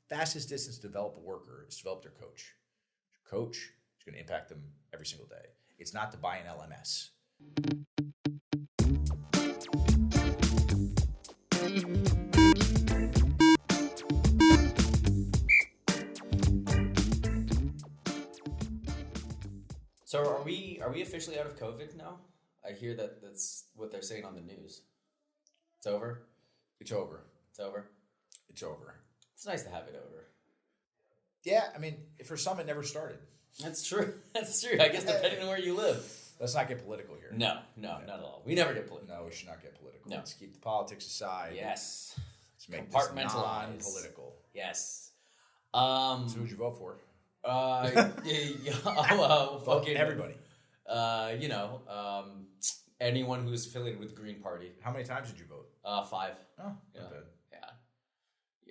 fastest distance to develop a worker is to develop their coach. Your coach is going to impact them every single day. It's not to buy an LMS. So are we officially out of COVID now? I hear that's what they're saying on the news. It's over? It's over. It's over? It's over. It's nice to have it over. Yeah, I mean, for some, it never started. That's true. That's true. I guess depending on where you live. Let's not get political here. No, not at all. We never get political. No, we should not get political. No. Let's keep the politics aside. Yes. Let's make this Compartmentalize. non-political. Yes. So who'd you vote for? Fucking everybody. Anyone who's affiliated with the Green Party. How many times did you vote? 5. Oh, yeah. not bad. Yeah.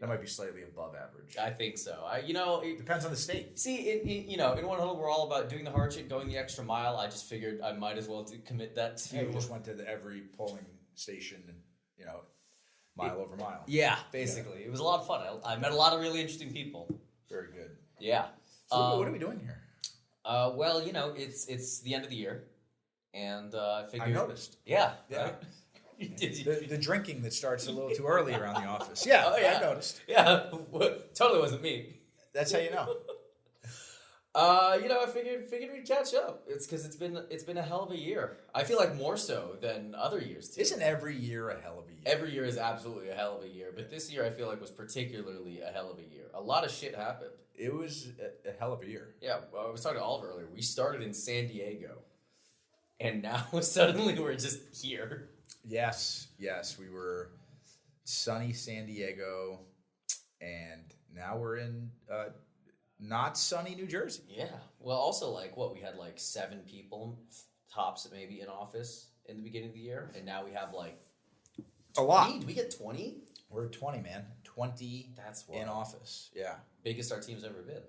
That might be slightly above average. I think so. It depends on the state. See, in 1Huddle, we're all about doing the hard shit, going the extra mile. I just figured I might as well commit that to. Yeah, we just went to every polling station, mile over mile. Yeah, basically, It was a lot of fun. I met a lot of really interesting people. Very good. Yeah. So what are we doing here? Well, it's the end of the year, and I figured. I noticed. Yeah. Yeah. Right? The drinking that starts a little too early around the office. Yeah, oh, yeah. I noticed. Yeah, totally wasn't me. That's how you know. I figured we'd catch up. It's because it's been a hell of a year. I feel like more so than other years too. Isn't every year a hell of a year? Every year is absolutely a hell of a year, but this year I feel like was particularly a hell of a year. A lot of shit happened. It was a hell of a year. Yeah, well, I was talking to Oliver earlier. We started in San Diego, and now suddenly we're just here. Yes, we were sunny San Diego, and now we're in not sunny New Jersey. Yeah. Well, also, we had 7 people, tops maybe, in office in the beginning of the year, and now we have a lot. Did we get 20? We're at 20, man. 20 That's wild. in office. Yeah. Biggest our team's ever been.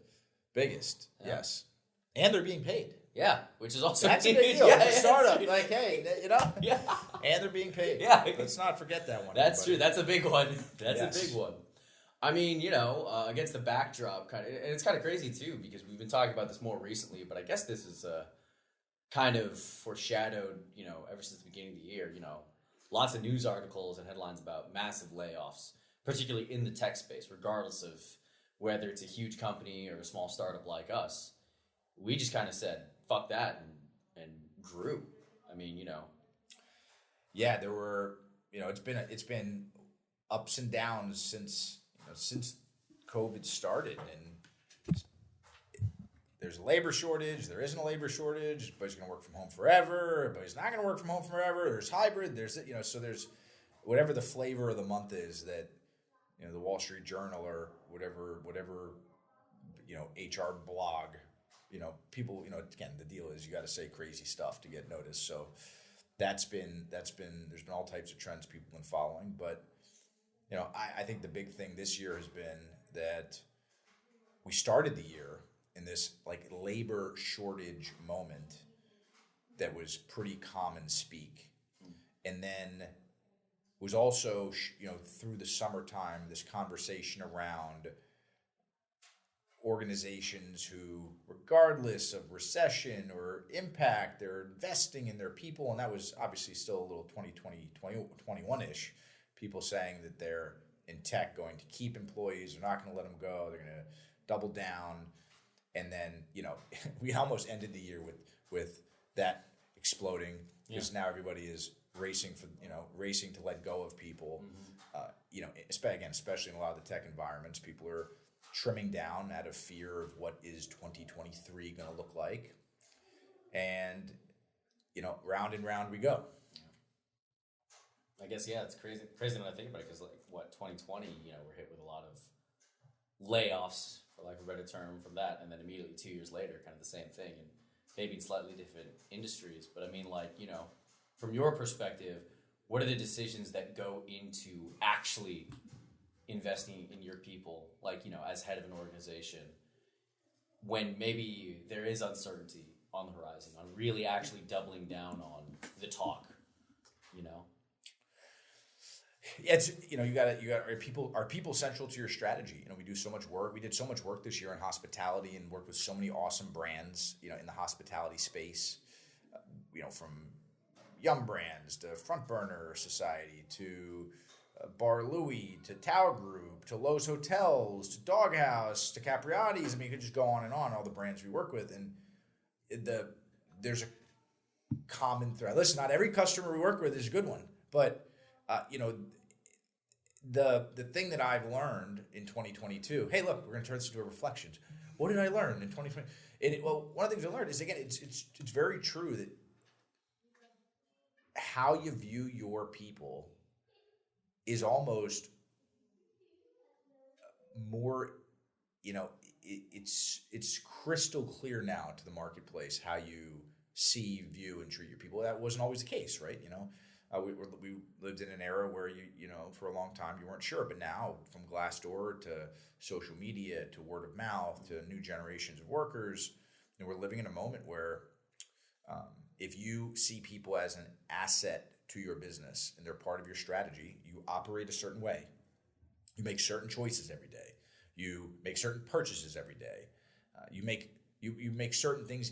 Biggest, Yeah. yes. And they're being paid. Yeah, which is also That's a big deal. Yeah, It's a startup. yeah. Yeah. Yeah. And they're being paid. Yeah. Let's not forget that one. That's everybody. true. That's a big one. That's Yes. a big one. I mean, against the backdrop, and it's kind of crazy too, because we've been talking about this more recently, but I guess this is kind of foreshadowed, ever since the beginning of the year, lots of news articles and headlines about massive layoffs, particularly in the tech space, regardless of whether it's a huge company or a small startup like us. We just kind of said, fuck that, and grew. I mean, Yeah, there were, it's been ups and downs since COVID started, and there's a labor shortage. There isn't a labor shortage. Everybody's going to work from home forever. Everybody's not going to work from home forever. There's hybrid. There's so there's whatever the flavor of the month is that the Wall Street Journal or whatever HR blog. People. Again, the deal is you got to say crazy stuff to get noticed. So there's been all types of trends people have been following, but. I think the big thing this year has been that we started the year in this labor shortage moment that was pretty common speak. And then was also, through the summertime, this conversation around organizations who, regardless of recession or impact, they're investing in their people. And that was obviously still a little 2020, 2021-ish. People saying that they're in tech going to keep employees, they're not going to let them go, they're going to double down. And then, we almost ended the year with that exploding because now everybody is racing to let go of people. Mm-hmm. Especially in a lot of the tech environments, people are trimming down out of fear of what is 2023 going to look like. And, round and round we go. I guess, yeah, it's crazy when I think about it, because 2020, we're hit with a lot of layoffs, for lack of a better term, from that, and then immediately 2 years later, kind of the same thing, and maybe in slightly different industries. But I mean, from your perspective, what are the decisions that go into actually investing in your people, as head of an organization, when maybe there is uncertainty on the horizon, on really actually doubling down on the talk, it's, are people central to your strategy? We do so much work. We did so much work this year in hospitality and worked with so many awesome brands, in the hospitality space, from Yum Brands to Front Burner Society to Bar Louie to Tower Group to Lowe's Hotels to Doghouse to Capriati's. I mean, you could just go on and on, all the brands we work with. And there's a common thread. Listen, not every customer we work with is a good one, but the thing that I've learned in 2022. Hey, look, we're going to turn this into a reflections. What did I learn in 2020? Well, one of the things I learned is, again, it's very true that how you view your people is almost more, it's crystal clear now to the marketplace how you see, view, and treat your people. That wasn't always the case, right? We lived in an era where for a long time you weren't sure, but now from Glassdoor to social media to word of mouth to new generations of workers, we're living in a moment where if you see people as an asset to your business and they're part of your strategy, you operate a certain way. You make certain choices every day. You make certain purchases every day. You make certain things,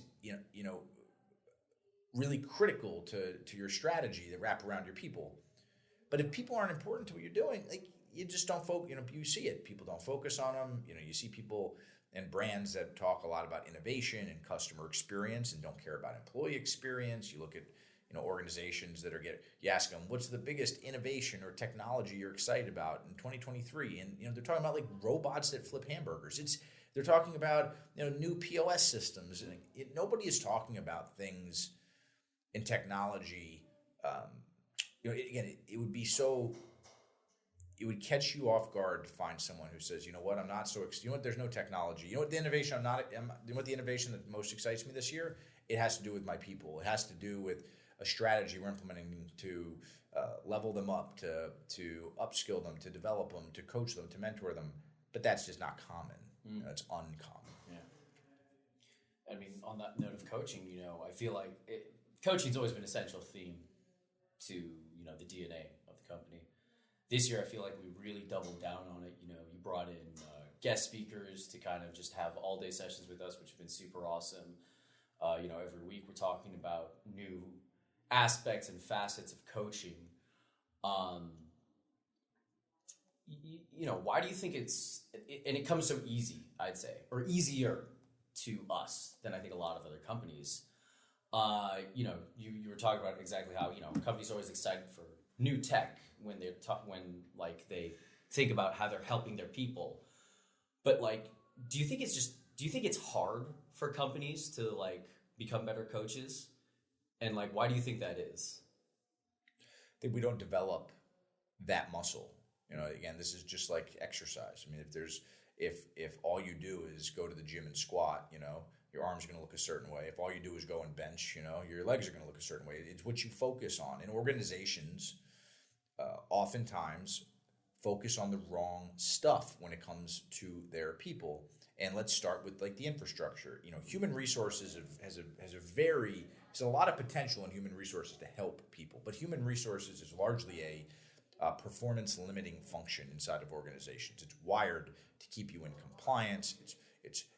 really critical to your strategy that wrap around your people. But if people aren't important to what you're doing, you just don't focus. You see it. People don't focus on them. You see people and brands that talk a lot about innovation and customer experience and don't care about employee experience. You look at organizations that you ask them, what's the biggest innovation or technology you're excited about in 2023? And they're talking about like robots that flip hamburgers. They're talking about new POS systems, and nobody is talking about things in technology. Again, it would be so. It would catch you off guard to find someone who says, I'm not so. There's no technology. What the innovation what the innovation that most excites me this year? It has to do with my people. It has to do with a strategy we're implementing to level them up, to upskill them, to develop them, to coach them, to mentor them. But that's just not common. It's uncommon. Yeah. I mean, on that note of coaching, I feel like coaching's always been an essential theme to the DNA of the company. This year, I feel like we really doubled down on it. You brought in guest speakers to kind of just have all-day sessions with us, which have been super awesome. Every week we're talking about new aspects and facets of coaching. Why do you think and it comes so easy, I'd say, or easier to us than I think a lot of other companies. You were talking about exactly how, companies are always excited for new tech when they think about how they're helping their people. But do you think it's hard for companies to become better coaches? And why do you think that is? I think we don't develop that muscle. Again, this is just like exercise. I mean, if all you do is go to the gym and squat, your arms are going to look a certain way. If all you do is go and bench, your legs are going to look a certain way. It's what you focus on. And organizations oftentimes focus on the wrong stuff when it comes to their people. And let's start with the infrastructure. Human resources has a lot of potential in human resources to help people, but human resources is largely a performance limiting function inside of organizations. It's wired to keep you in compliance.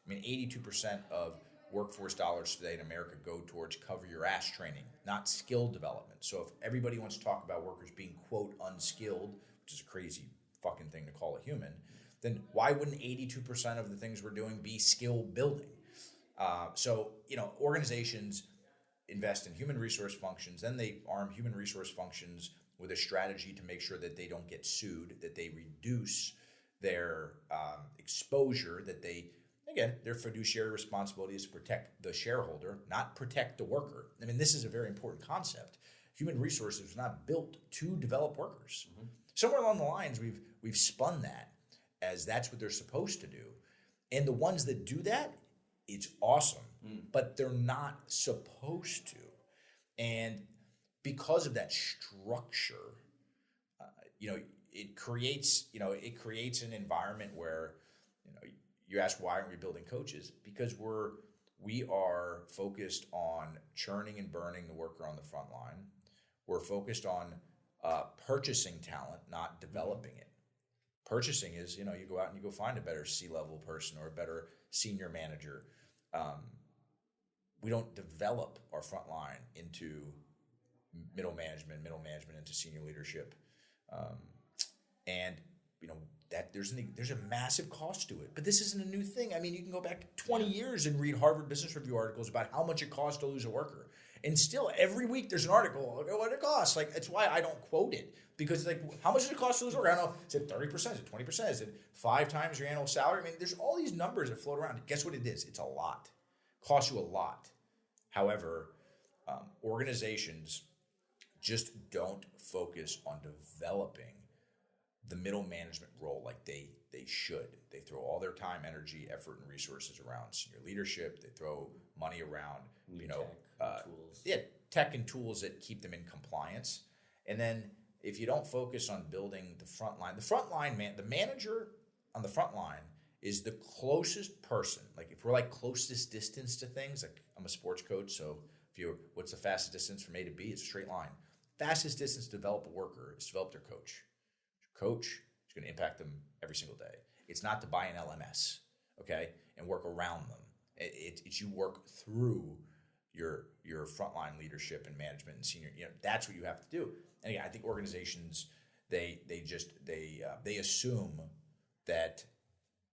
82% of workforce dollars today in America go towards cover your ass training, not skill development. So if everybody wants to talk about workers being, quote, unskilled, which is a crazy fucking thing to call a human, then why wouldn't 82% of the things we're doing be skill building? Organizations invest in human resource functions, then they arm human resource functions with a strategy to make sure that they don't get sued, that they reduce their exposure, that their fiduciary responsibility is to protect the shareholder, not protect the worker. I mean, this is a very important concept. Human resources was not built to develop workers. Mm-hmm. Somewhere along the lines, we've spun that as that's what they're supposed to do. And the ones that do that, it's awesome, but they're not supposed to. And because of that structure, it creates an environment where, you ask why aren't we building coaches? Because we are focused on churning and burning the worker on the front line. We're focused on purchasing talent, not developing it. Purchasing is, you go out and you go find a better C-level person or a better senior manager. We don't develop our front line into middle management into senior leadership. And that there's a massive cost to it. But this isn't a new thing. I mean, you can go back 20 years and read Harvard Business Review articles about how much it costs to lose a worker. And still, every week there's an article, look at what it costs. Like, it's why I don't quote it. Because, like, how much does it cost to lose a worker? I don't know. Is it 30%? Is it 20%? Is it 5 times your annual salary? I mean, there's all these numbers that float around. Guess what it is? It's a lot. Costs you a lot. However, organizations just don't focus on developing the middle management role like they should. They throw all their time, energy, effort, and resources around senior leadership. They throw money around, tools. Tech and tools that keep them in compliance. And then if you don't focus on building the front line, the manager on the front line is the closest person. Like, if we're like closest distance to things, like, I'm a sports coach, so what's the fastest distance from A to B? It's a straight line. Fastest distance to develop a worker is to develop their coach. Coach is going to impact them every single day. It's not to buy an LMS, okay, and work around them. It's you work through your frontline leadership and management and senior. That's what you have to do. And again, I think organizations they assume that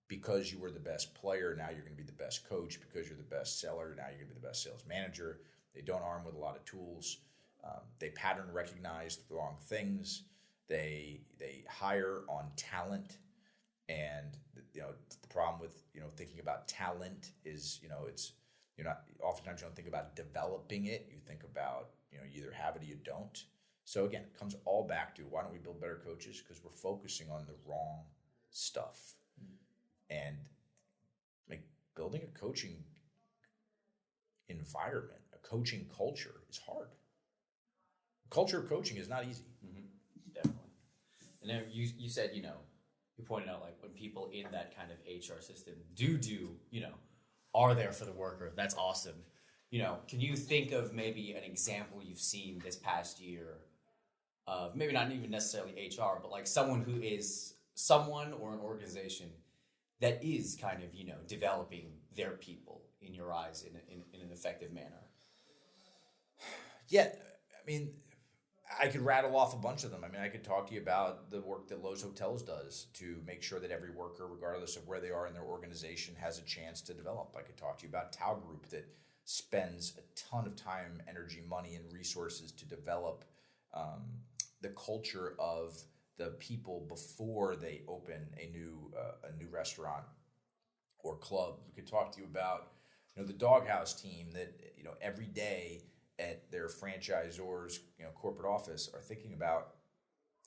because you were the best player, now you're going to be the best coach. Because you're the best seller, now you're going to be the best sales manager. They don't arm with a lot of tools. They pattern recognize the wrong things. They hire on talent, and the problem with thinking about talent is oftentimes you don't think about developing it. You think about you either have it or you don't. So again, it comes all back to, why don't we build better coaches? Because we're focusing on the wrong stuff. And building a coaching environment, a coaching culture is hard. The culture of coaching is not easy. Mm-hmm. Definitely. And then you said, you pointed out, like, when people in that kind of HR system are there for the worker, that's awesome. Can you think of maybe an example you've seen this past year of, maybe not even necessarily HR, but like someone or an organization that is kind of, developing their people in your eyes in an effective manner? Yeah, I mean, I could rattle off a bunch of them. I mean, I could talk to you about the work that Lowe's Hotels does to make sure that every worker, regardless of where they are in their organization, has a chance to develop. I could talk to you about Tao Group that spends a ton of time, energy, money, and resources to develop the culture of the people before they open a new restaurant or club. We could talk to you about the Doghouse team that every day at their franchisors corporate office are thinking about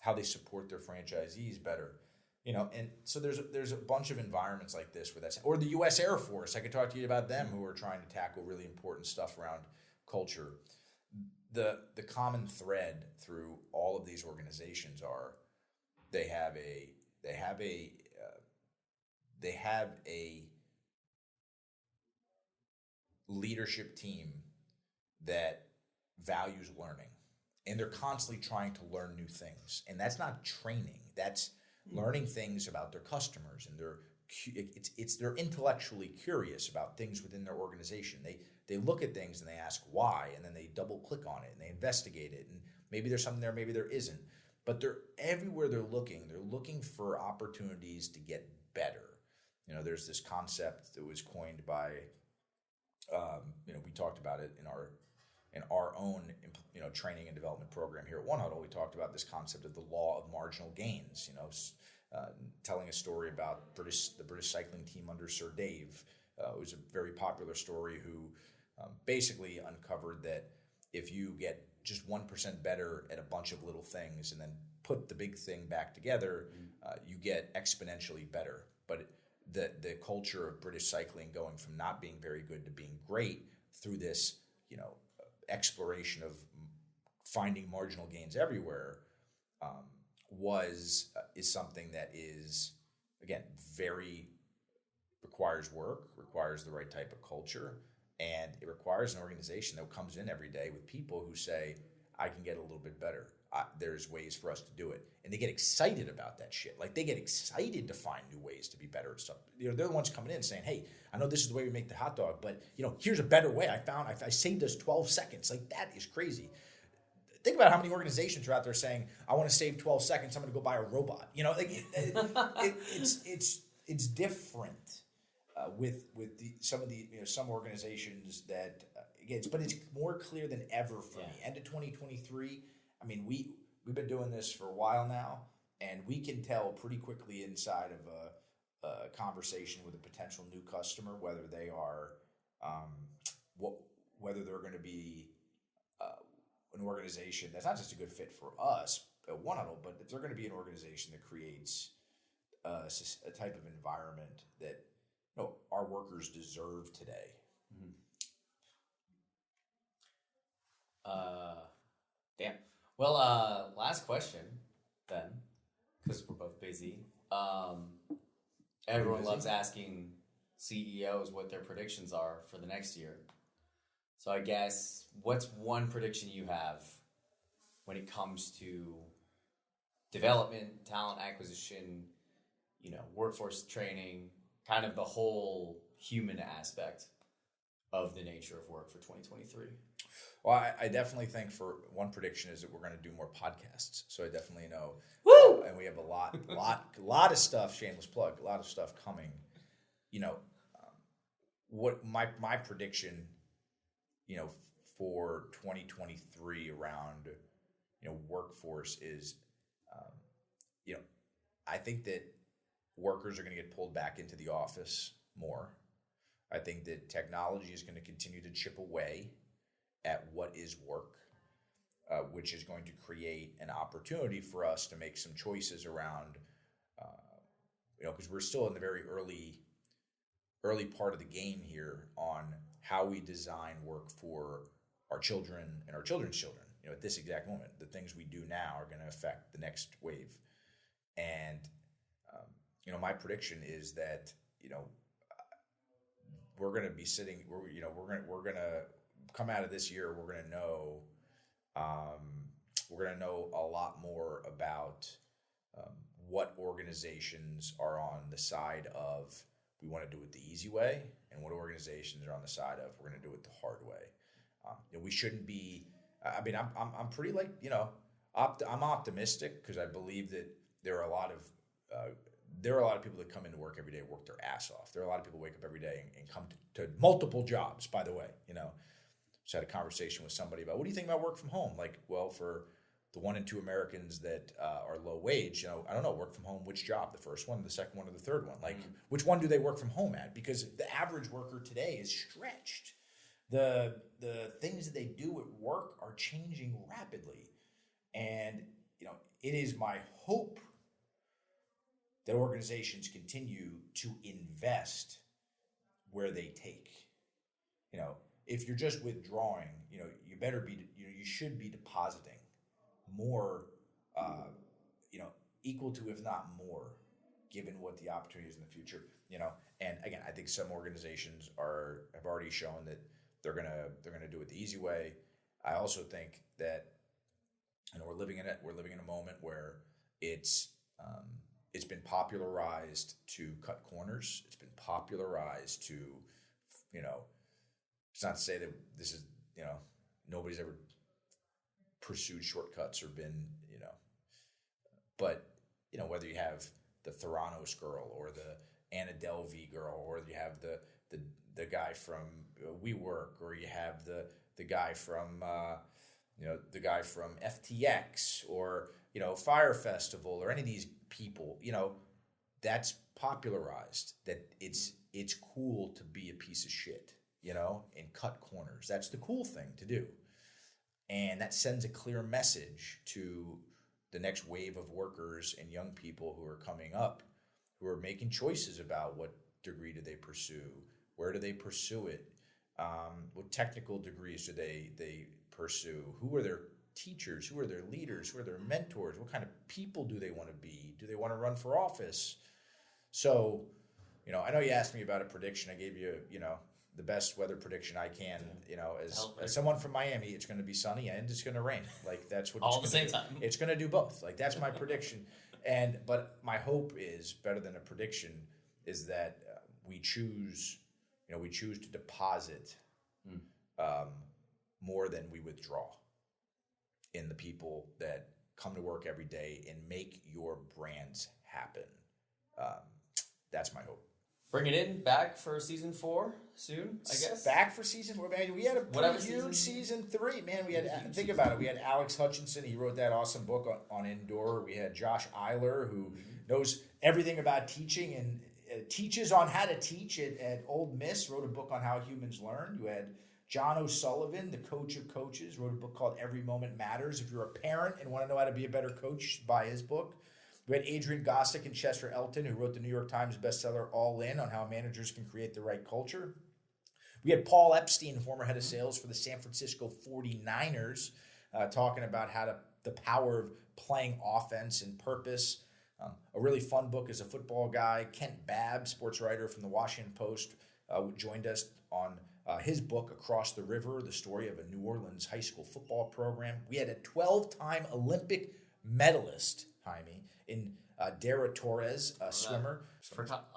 how they support their franchisees better. And so there's a bunch of environments like this where that's, or the U.S. Air Force. I could talk to you about them, who are trying to tackle really important stuff around culture. The common thread through all of these organizations are they have a leadership team that values learning, and they're constantly trying to learn new things. And that's not training. That's learning things about their customers, and they're intellectually curious about things within their organization. They look at things and they ask why, and then they double click on it and they investigate it. And maybe there's something there, maybe there isn't. But they're everywhere they're looking for opportunities to get better. There's this concept that was coined by, we talked about it in our own training and development program here at 1Huddle. We talked about this concept of the law of marginal gains. Telling a story about the British cycling team under Sir Dave. It was a very popular story who basically uncovered that if you get just 1% better at a bunch of little things and then put the big thing back together, you get exponentially better. But the culture of British cycling going from not being very good to being great through this, exploration of finding marginal gains everywhere is something that is, again, requires work, requires the right type of culture, and it requires an organization that comes in every day with people who say, I can get a little bit better. There's ways for us to do it. And they get excited about that shit. Like, they get excited to find new ways to be better at stuff. They're the ones coming in saying, hey, I know this is the way we make the hot dog, but, here's a better way. I saved us 12 seconds. Like, that is crazy. Think about how many organizations are out there saying, I want to save 12 seconds. I'm going to go buy a robot. It's different with some organizations that, but it's more clear than ever for me. End of 2023, I mean, we've been doing this for a while now, and we can tell pretty quickly inside of a conversation with a potential new customer whether they are, whether they're going to be an organization that's not just a good fit for us at 1Huddle, but if they're going to be an organization that creates a type of environment that our workers deserve today. Mm-hmm. Damn. Well, last question then, because we're both busy. Everyone loves asking CEOs what their predictions are for the next year. So I guess, what's one prediction you have when it comes to development, talent acquisition, workforce training, kind of the whole human aspect of the nature of work for 2023? Well, I definitely think for one prediction is that we're going to do more podcasts. So I definitely know. Woo! And we have a lot of stuff, shameless plug, a lot of stuff coming. What my prediction, for 2023 around, workforce is, I think that workers are going to get pulled back into the office more. I think that technology is going to continue to chip away at what is work, which is going to create an opportunity for us to make some choices around, because we're still in the very early part of the game here on how we design work for our children and our children's children. At this exact moment, the things we do now are going to affect the next wave. And, my prediction is that, we're going to be sitting, we're going to come out of this year, we're going to know a lot more about what organizations are on the side of we want to do it the easy way, and what organizations are on the side of we're going to do it the hard way. We shouldn't be. I mean, I'm pretty I'm optimistic because I believe that there are a lot of people that come into work every day, work their ass off. There are a lot of people who wake up every day and come to multiple jobs. By the way, just had a conversation with somebody about what do you think about work from home? Like, well, for the 1 in 2 Americans that are low wage, I don't know, work from home, which job? The first one, the second one, or the third one? Like, which one do they work from home at? Because the average worker today is stretched. The things that they do at work are changing rapidly. And, it is my hope that organizations continue to invest where they take. If you're just withdrawing, you better be, you should be depositing more, equal to, if not more, given what the opportunity is in the future. And again, I think some organizations have already shown that they're gonna do it the easy way. I also think that, we're living in a moment where it's been popularized to cut corners. It's been popularized to, it's not to say that this is, nobody's ever pursued shortcuts or been, but, whether you have the Theranos girl or the Anna Delvey girl, or you have the guy from WeWork, or you have the guy from, FTX, or, Fire Festival, or any of these people, that's popularized that it's cool to be a piece of shit, and cut corners. That's the cool thing to do. And that sends a clear message to the next wave of workers and young people who are coming up, who are making choices about what degree do they pursue, where do they pursue it, what technical degrees do they pursue, who are their teachers, who are their leaders, who are their mentors, what kind of people do they want to be, do they want to run for office? So, I know you asked me about a prediction. I gave you, the best weather prediction I can. You know, Help, as someone from Miami, it's going to be sunny and it's going to rain. Like that's what all it's at the gonna same do. time. It's going to do both. Like that's my prediction. But my hope is better than a prediction is that we choose to deposit more than we withdraw in the people that come to work every day and make your brands happen. That's my hope. Bring it in back for season 4 soon, I guess. Back for season 4, man. We had a huge season 3, man. We had think about it. We had Alex Hutchinson. He wrote that awesome book on indoor. We had Josh Eiler, who knows everything about teaching and teaches on how to teach at Ole Miss. Wrote a book on how humans learn. You had John O'Sullivan, the coach of coaches, wrote a book called Every Moment Matters. If you're a parent and want to know how to be a better coach, buy his book. We had Adrian Gostick and Chester Elton, who wrote the New York Times bestseller All In on how managers can create the right culture. We had Paul Epstein, former head of sales for the San Francisco 49ers, talking about the power of playing offense and purpose. A really fun book as a football guy. Kent Babb, sports writer from the Washington Post, joined us on his book, Across the River, the story of a New Orleans high school football program. We had a 12-time Olympic medalist, Jaime, in Dara Torres, a swimmer.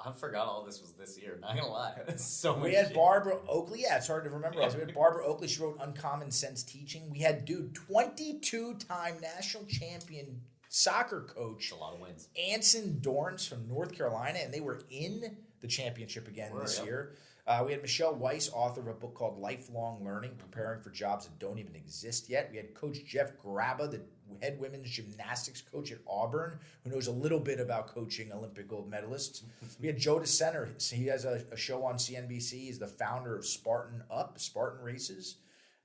I forgot all this was this year, not going to lie. So much We had shit. Barbara Oakley. Yeah, it's hard to remember. We had Barbara Oakley. She wrote Uncommon Sense Teaching. We had, 22-time national champion soccer coach. A lot of wins. Anson Dorrance from North Carolina, and they were in the championship again this year. We had Michelle Weiss, author of a book called Lifelong Learning, Preparing for Jobs That Don't Even Exist Yet. We had Coach Jeff Graba, the head women's gymnastics coach at Auburn, who knows a little bit about coaching Olympic gold medalists. We had Joe DeCenter. He has a show on CNBC. He's the founder of Spartan Races.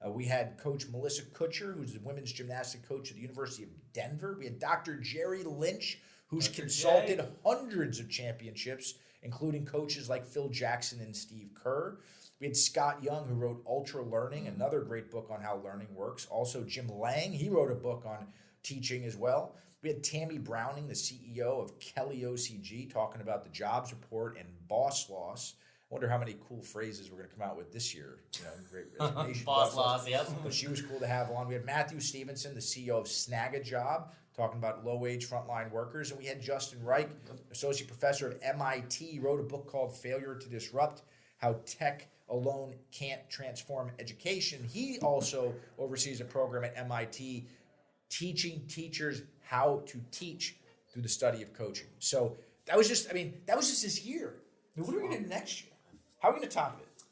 We had Coach Melissa Kutcher, who's the women's gymnastic coach at the University of Denver. We had Dr. Jerry Lynch, who's consulted hundreds of championships, including coaches like Phil Jackson and Steve Kerr. We had Scott Young, who wrote Ultra Learning, another great book on how learning works. Also, Jim Lang, he wrote a book on teaching as well. We had Tammy Browning, the CEO of Kelly OCG, talking about the jobs report and boss loss. I wonder how many cool phrases we're going to come out with this year. Great Resignation. Boss loss, yep. But she was cool to have on. We had Matthew Stevenson, the CEO of Snagajob, talking about low-wage frontline workers. And we had Justin Reich, associate professor at MIT, wrote a book called Failure to Disrupt, How Tech Alone Can't Transform Education. He also oversees a program at MIT teaching teachers how to teach through the study of coaching. So that was just this year. What are we going to do next year? How are we going to top it?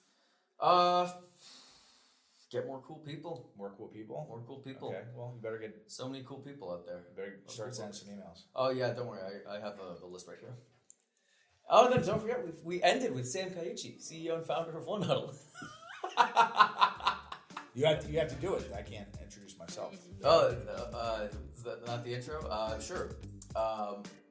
Get more cool people. More cool people? More cool people. Okay, well, you better get... So many cool people out there. You better start sending some emails. Oh, yeah, don't worry. I have the list right here. Oh, then don't forget, we ended with Sam Caucci, CEO and founder of 1Huddle. You have to do it. I can't introduce myself. Oh, is that not the intro? Sure.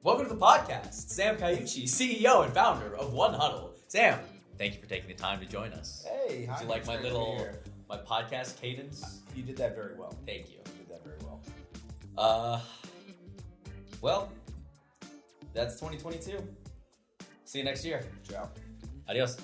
Welcome to the podcast. Sam Caucci, CEO and founder of 1Huddle. Sam, thank you for taking the time to join us. Hey, hi. Do you like my podcast cadence? You did that very well. Thank you. You did that very well. Well, that's 2022. See you next year. Ciao. Adios.